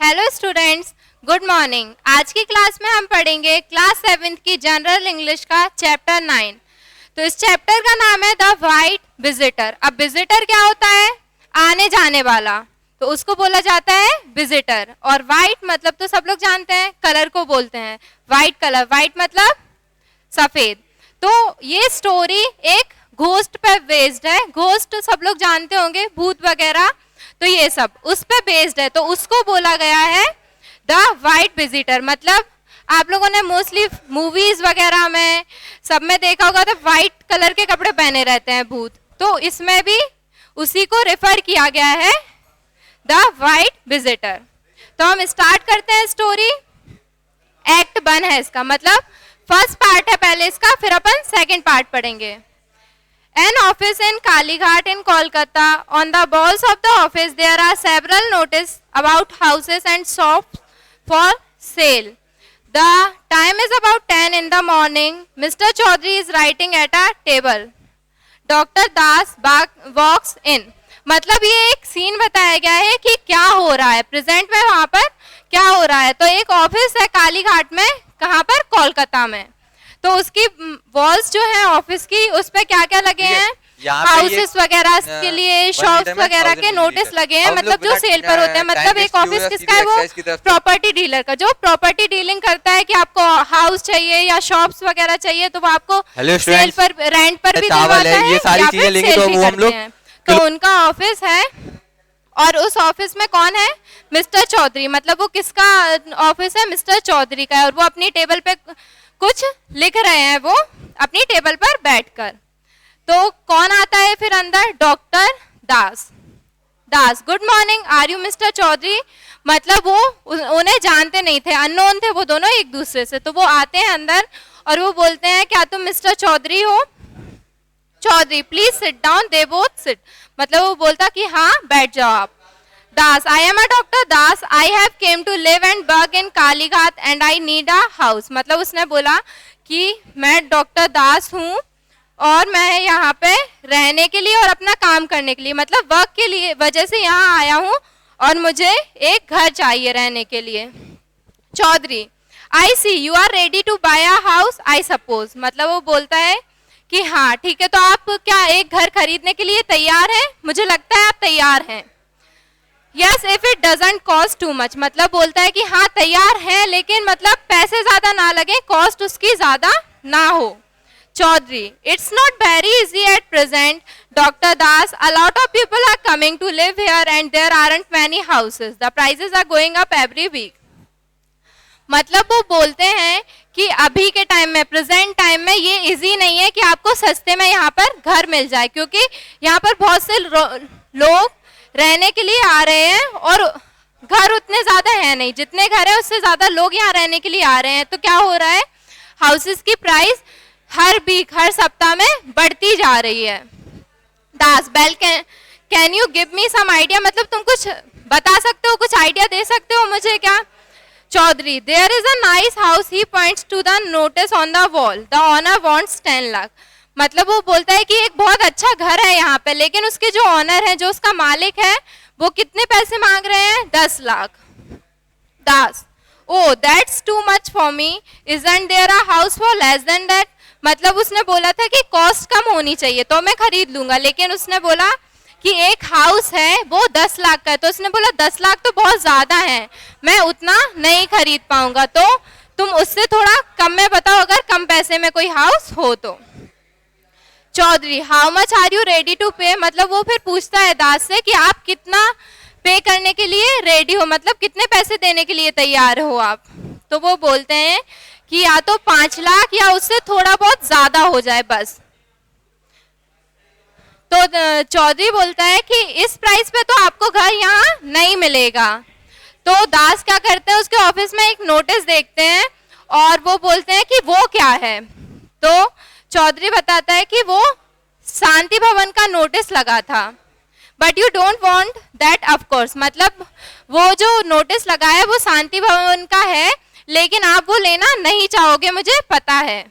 Hello students, good morning. आज की class में हम पढ़ेंगे क्लास 7th की जनरल इंग्लिश का चैप्टर 9। तो इस चैप्टर का नाम है द वाइट विजिटर। अब विजिटर क्या होता है? आने जाने वाला, तो उसको बोला जाता है विजिटर। और वाइट मतलब तो सब लोग जानते हैं, कलर को बोलते हैं वाइट कलर। वाइट मतलब सफेद। तो ये स्टोरी एक घोस्ट पे बेस्ड है। घोस्ट सब लोग जानते होंगे, भूत वगैरह, तो ये सब उस पे बेस्ड है। तो उसको बोला गया है द वाइट विजिटर। मतलब आप लोगों ने मोस्टली मूवीज वगैरह में सब में देखा होगा, तो वाइट कलर के कपड़े पहने रहते हैं भूत। तो इसमें भी उसी को रेफर किया गया है द वाइट विजिटर। तो हम स्टार्ट करते हैं स्टोरी। एक्ट 1 है इसका, मतलब फर्स्ट पार्ट है पहले इसका, फिर अपन सेकंड पार्ट पढ़ेंगे। An office in Kalighat in Kolkata. On the walls of the office there are several notices about houses and shops for sale. The time is about 10 in the morning. Mr. Chaudhary is writing at a table. Dr. Das walks in. मतलब ये एक scene बताया गया है कि क्या हो रहा है प्रेजेंट में, वहां पर क्या हो रहा है। तो एक ऑफिस है कालीघाट में, कहाँ पर? कोलकाता में। तो उसकी वॉल्स जो है ऑफिस की, उस पे क्या क्या लगे हैं? हाउसेस वगैरह के लिए, शॉप्स वगैरह के नोटिस लगे हैं, मतलब जो सेल पर होते हैं। मतलब एक ऑफिस किसका है? वो प्रॉपर्टी डीलर का, जो प्रॉपर्टी डीलिंग करता है कि आपको हाउस चाहिए या शॉप्स वगैरह चाहिए, तो वो आपको सेल पर, रेंट पर भी दिलवाता है, या फिर सेल भी करते हैं। तो उनका ऑफिस है, और उस ऑफिस में कौन है? मिस्टर चौधरी। मतलब वो किसका ऑफिस है? मिस्टर चौधरी का है। और वो अपनी टेबल पे कुछ लिख रहे हैं, वो अपनी टेबल पर बैठकर। तो कौन आता है फिर अंदर? Doctor Das. Das, good morning, are you mister Chaudhary? मतलब वो उन्हें जानते नहीं थे, अननोन थे वो दोनों एक दूसरे से। तो वो आते हैं अंदर और वो बोलते हैं, क्या तुम मिस्टर चौधरी हो? Chaudhary, please sit down. They both sit. मतलब वो बोलता कि हाँ बैठ जाओ आप। Das, I am a Dr. Das. I have came to live and work in Kalighat and I need a house. मतलब उसने बोला कि मैं डॉक्टर दास हूँ और मैं यहाँ पे रहने के लिए और अपना काम करने के लिए, मतलब वर्क के लिए वजह से यहाँ आया हूँ, और मुझे एक घर चाहिए रहने के लिए। Chaudhary, I see you are ready to buy a house, I suppose. मतलब वो बोलता है कि हाँ ठीक है, तो आप क्या एक घर खरीदने के लिए तैयार हैं? मुझे लगता है आप तैयार हैं। Yes, if it doesn't cost too much. मतलब बोलता है कि हाँ तैयार है, लेकिन मतलब पैसे ज्यादा ना लगे, कॉस्ट उसकी ज्यादा ना हो। Chaudhary, it's not very easy at present. Dr. Das, a lot of people are coming to live here and there aren't many houses. The prices are going up every week. मतलब वो बोलते हैं कि अभी के टाइम में, प्रेजेंट टाइम में ये इजी नहीं है कि आपको सस्ते में यहाँ पर घर मिल जाए, क्योंकि यहाँ पर बहुत से लोग रहने के लिए आ रहे हैं और घर उतने ज्यादा है नहीं। जितने घर है उससे ज्यादा लोग यहाँ रहने के लिए आ रहे हैं। तो क्या हो रहा है? हाउसेस की प्राइस हर वीक, हर सप्ताह में बढ़ती जा रही है। Das, well, can you give me some idea? मतलब तुम कुछ बता सकते हो, कुछ आइडिया दे सकते हो मुझे क्या? Chaudhary, there is a nice house, he points to the notice on the wall, the owner wants 10 lakh. मतलब वो बोलता है कि एक बहुत अच्छा घर है यहाँ पे, लेकिन उसके जो ऑनर है, जो उसका मालिक है, वो कितने पैसे मांग रहे हैं? 10 lakh. Das, oh that's too much for me, isn't there a house for less than that? मतलब उसने बोला था कि कॉस्ट कम होनी चाहिए तो मैं खरीद लूंगा, लेकिन उसने बोला कि एक हाउस है वो 10 लाख का है। तो उसने बोला 10 लाख तो बहुत ज्यादा है, मैं उतना नहीं खरीद पाऊंगा, तो तुम उससे थोड़ा कम में बताओ, अगर कम पैसे में कोई हाउस हो तो। Chaudhary, how much are you ready to pay? मतलब वो फिर पूछता है दास से कि आप कितना पे करने के लिए रेडी हो, मतलब कितने पैसे देने के लिए तैयार हो आप? तो वो बोलते हैं कि या तो 5 लाख या उससे थोड़ा बहुत ज्यादा हो जाए बस। तो चौधरी बोलता है कि इस प्राइस पे तो आपको घर यहाँ नहीं मिलेगा। तो दास क्या करते हैं, उसके ऑफिस में एक नोटिस देखते हैं और वो बोलते हैं कि वो क्या है। तो चौधरी बताता है कि वो शांति भवन का नोटिस लगा था। But you don't want that of course. मतलब वो जो नोटिस लगा है वो शांति भवन का है, लेकिन आप वो लेना नहीं चाहोगे, मुझे पता है।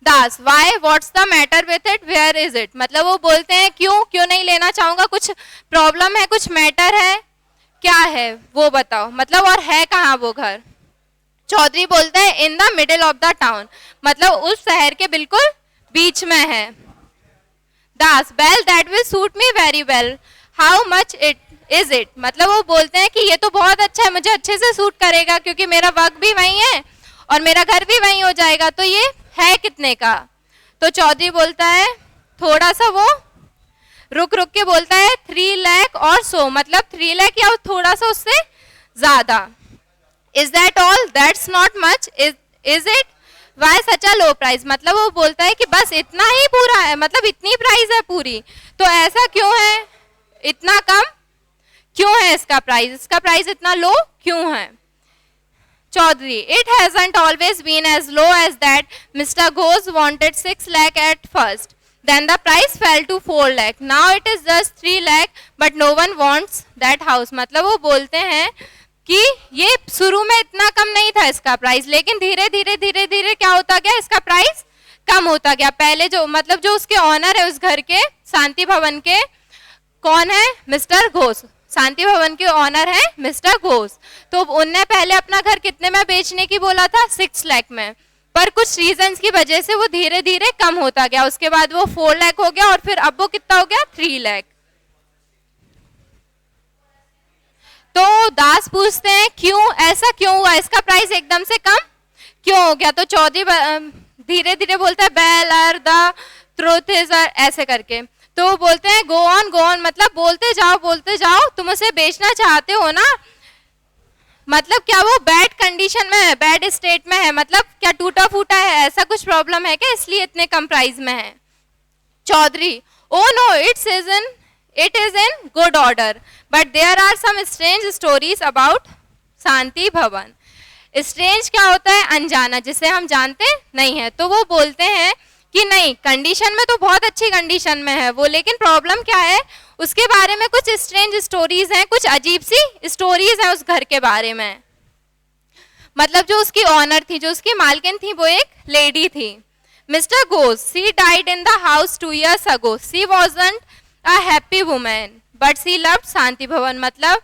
Das, why, what's the matter with it, where is it? मतलब वो बोलते हैं क्यों नहीं लेना चाहूंगा, कुछ प्रॉब्लम है, कुछ मैटर है? क्या है वो बताओ, मतलब और है कहाँ वो घर। चौधरी बोलते हैं in the middle of the town, मतलब उस शहर के बिल्कुल बीच में है। Das well that will suit me very well, how much it is it, मतलब वो बोलते हैं कि ये तो बहुत अच्छा है, मुझे अच्छे से सूट करेगा क्योंकि मेरा वर्क भी वही है और मेरा घर भी वही हो जाएगा, तो ये है कितने का। तो चौधरी बोलता है थोड़ा सा, वो रुक रुक के बोलता है 3 लाख और सो, मतलब 3 लाख या थोड़ा सा उससे ज्यादा। Is that all, that's not much, is it, why such a low price, मतलब वो बोलता है कि बस इतना ही पूरा है, मतलब इतनी प्राइस है पूरी, तो ऐसा क्यों है, इतना कम क्यों है इसका प्राइस, इसका प्राइस इतना लो क्यों है। Chaudhary it hasn't always been as low as that, mister Ghosh wanted 6 lakh at first, then the price fell to 4 lakh, now it is just 3 lakh but no one wants that house, मतलब वो बोलते हैं कि ये शुरू में इतना कम नहीं था इसका प्राइस, लेकिन धीरे धीरे धीरे धीरे क्या होता गया, इसका प्राइस कम होता गया। पहले जो मतलब जो उसके ऑनर है उस घर के, शांति भवन के, कौन है, मिस्टर घोष, शांति भवन के ऑनर है मिस्टर घोष, तो उनने पहले अपना घर कितने में बेचने की बोला था, 6 लाख में, पर कुछ रीजंस की वजह से वो धीरे धीरे कम होता गया, उसके बाद वो 4 लाख हो गया और फिर अब वो कितना हो गया, 3 लाख। तो दास पूछते हैं क्यों, ऐसा क्यों हुआ, इसका प्राइस एकदम से कम क्यों हो गया। तो चौधरी धीरे धीरे बोलता है well are the truth is, ऐसे करके, तो वो बोलते हैं गो ऑन, मतलब बोलते जाओ, तुम उसे बेचना चाहते हो ना, मतलब क्या वो बैड कंडीशन में है, बैड स्टेट में है, मतलब क्या टूटा फूटा है, ऐसा कुछ प्रॉब्लम है क्या, इसलिए इतने कम प्राइस में है। Chaudhary oh no it is in good order but there are some strange stories about Shanti Bhavan. Strange क्या होता है, अनजाना, जिसे हम जानते नहीं है। तो वो बोलते हैं कि नहीं, कंडीशन में तो बहुत अच्छी कंडीशन में है वो, लेकिन प्रॉब्लम क्या है, उसके बारे में कुछ स्ट्रेंज स्टोरीज हैं, कुछ अजीब सी स्टोरीज हैं उस घर के बारे में। मतलब जो उसकी ऑनर थी, जो उसकी मालकिन थी, वो एक लेडी थी, mister Ghosh, she died in the house 2 years ago, she wasn't a happy woman but she loved Shanti Bhavan, मतलब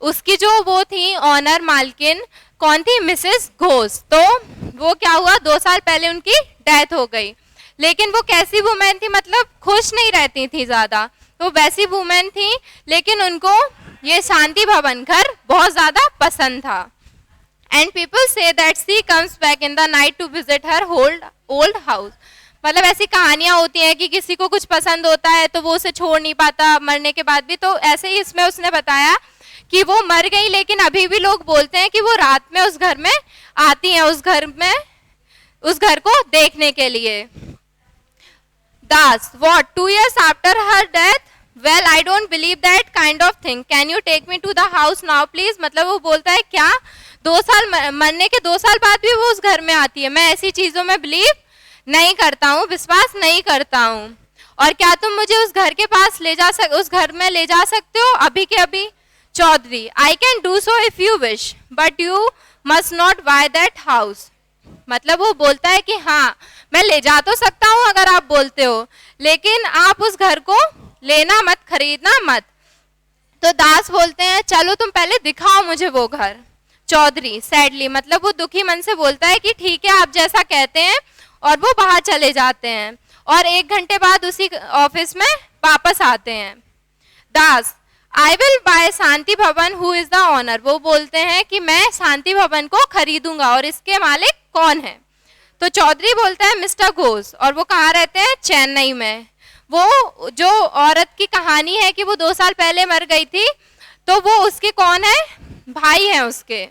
उसकी जो वो थी ऑनर मालकिन, कौन थी, मिसेस घोष, तो वो क्या हुआ, 2 साल पहले उनकी डेथ हो गई, लेकिन वो कैसी वुमेन थी, मतलब खुश नहीं रहती थी ज्यादा, तो वैसी वुमेन थी, लेकिन उनको ये शांति भवन घर बहुत ज्यादा पसंद था। And people say that she comes back in the night to visit her old house, मतलब ऐसी कहानियां होती हैं कि किसी को कुछ पसंद होता है तो वो उसे छोड़ नहीं पाता मरने के बाद भी, तो ऐसे ही इसमें उसने बताया कि वो मर गई, लेकिन अभी भी लोग बोलते हैं कि वो रात में उस घर में आती हैं, उस घर को देखने के लिए। Das what 2 years after her death, well I don't believe that kind of thing, can you take me to the house now please, मतलब वो बोलता है क्या 2 साल मरने के 2 साल बाद भी वो उस घर में आती है, मैं ऐसी चीजों में बिलीव नहीं करता हूँ, विश्वास नहीं करता हूँ, और क्या तुम मुझे उस घर के पास उस घर में ले जा सकते हो अभी के अभी। Chaudhary I can do so if you wish but you must not buy that house, मतलब वो बोलता है कि हाँ मैं ले जा तो सकता हूँ अगर आप बोलते हो, लेकिन आप उस घर को लेना मत, खरीदना मत। तो दास बोलते हैं चलो तुम पहले दिखाओ मुझे वो घर। चौधरी सैडली, मतलब वो दुखी मन से बोलता है कि ठीक है आप जैसा कहते हैं, और वो बाहर चले जाते हैं और 1 घंटे बाद उसी ऑफिस में वापस आते हैं। दास आई विल बाय शांति भवन हु इज द ऑनर, वो बोलते हैं कि मैं शांति भवन को खरीदूंगा और इसके मालिक कौन है। तो चौधरी बोलता है मिस्टर घोष, और वो कहाँ रहते हैं, चेन्नई में। वो जो औरत की कहानी है कि वो 2 साल पहले मर गई थी, तो वो उसके कौन है, भाई हैं उसके,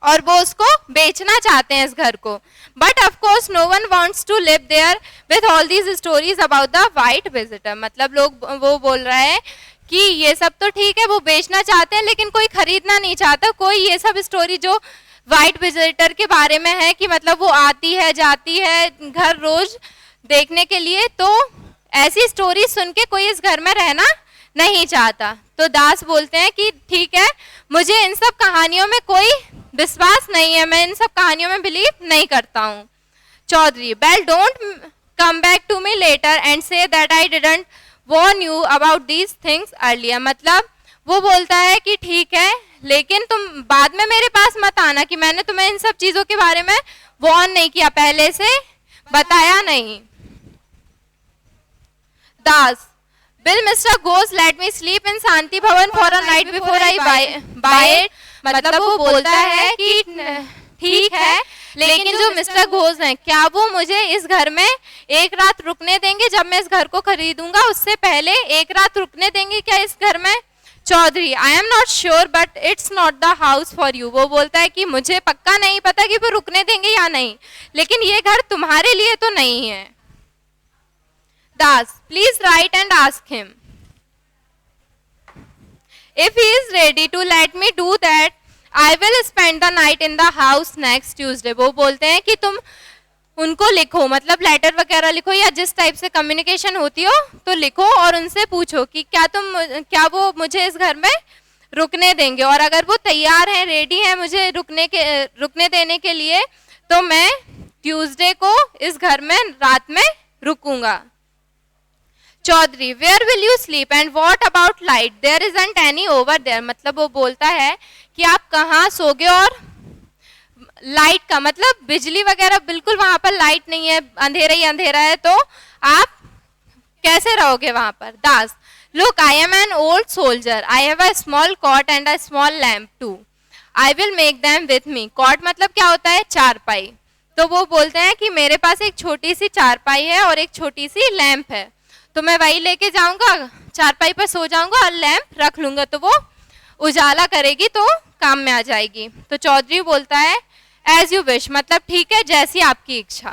और वो उसको बेचना चाहते हैं इस घर को, but of course no one wants to live there with all these stories about the white visitor, मतलब लोग वो बोल रहे हैं कि ये सब तो ठीक है वो बेचना चाहते हैं, लेकिन कोई खरीदना नहीं चाहता, कोई ये सब स्टोरी जो वाइट विजिटर के बारे में है कि मतलब वो आती है जाती है घर रोज देखने के लिए, तो ऐसी स्टोरी सुन के कोई इस घर में रहना नहीं चाहता। तो दास बोलते हैं कि ठीक है मुझे इन सब कहानियों में कोई विश्वास नहीं है, मैं इन सब कहानियों में बिलीव नहीं करता हूँ। Chaudhary well don't come back to me later and say that I didn't warn you about these things earlier, मतलब वो बोलता है कि ठीक है, लेकिन तुम बाद में मेरे पास मत आना कि मैंने तुम्हें इन सब चीजों के बारे में वार्न नहीं किया, पहले से बताया नहीं। दास, Will Mr. Ghost let me sleep in शांति भवन for a night before I buy it? मतलब वो बोलता है कि ठीक है, लेकिन जो मिस्टर घोष हैं, क्या वो मुझे इस घर में एक रात रुकने देंगे? जब मैं इस घर को खरीदूंगा उससे पहले एक रात रुकने देंगे क्या इस घर में? Chaudhary, I am not sure but it's not the house for you. वो बोलता है कि मुझे पक्का नहीं पता कि वो रुकने देंगे या नहीं, लेकिन ये घर तुम्हारे लिए तो नहीं है। Das, please write and ask him if he is ready to let me do that, I will spend the night in the house next Tuesday। वो बोलते हैं कि तुम उनको लिखो, मतलब लेटर वगैरह लिखो या जिस टाइप से कम्युनिकेशन होती हो तो लिखो और उनसे पूछो कि क्या वो मुझे इस घर में रुकने देंगे, और अगर वो तैयार हैं, रेडी हैं मुझे रुकने देने के लिए, तो मैं ट्यूसडे को इस घर में रात में रुकूंगा। Chaudhary, where will you sleep and what about light, there isn't any over there. मतलब वो बोलता है कि आप कहाँ सोगे, और लाइट का मतलब बिजली वगैरह बिल्कुल वहां पर लाइट नहीं है, अंधेरा ही अंधेरा है, तो आप कैसे रहोगे वहां पर? Das, look I am an old soldier, I have a small cot and a small lamp too, I will make them with me. Cot मतलब क्या होता है? चारपाई। तो वो बोलते हैं कि मेरे पास एक छोटी सी चारपाई है और एक छोटी सी लैम्प है, तो मैं वही लेके जाऊंगा, चारपाई पर सो जाऊंगा और लैंप रख लूंगा, तो वो उजाला करेगी तो काम में आ जाएगी। तो चौधरी बोलता है एज यू विश, मतलब ठीक है, जैसी आपकी इच्छा।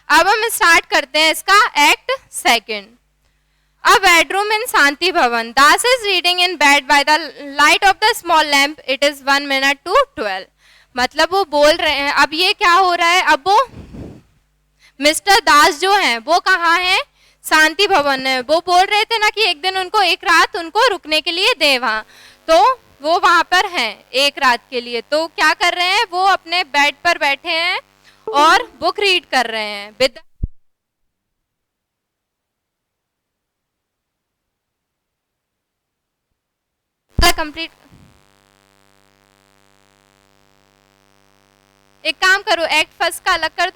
अब हम स्टार्ट करते हैं इसका act second. A bedroom in Shanti Bhavan, Das is reading in bed by the light of the small lamp, it is 1 minute to 12। मतलब वो बोल रहे हैं, अब ये क्या हो रहा है, अब वो मिस्टर दास जो हैं वो कहाँ हैं? शांति भवन है। वो बोल रहे थे ना कि एक दिन उनको एक रात उनको रुकने के लिए दे वहां, तो वो वहां पर हैं एक रात के लिए। तो क्या कर रहे हैं, वो अपने बेड पर बैठे हैं और बुक रीड कर रहे हैं। कंप्लीट, एक काम करो, एक्ट फर्स्ट का अलग कर दो।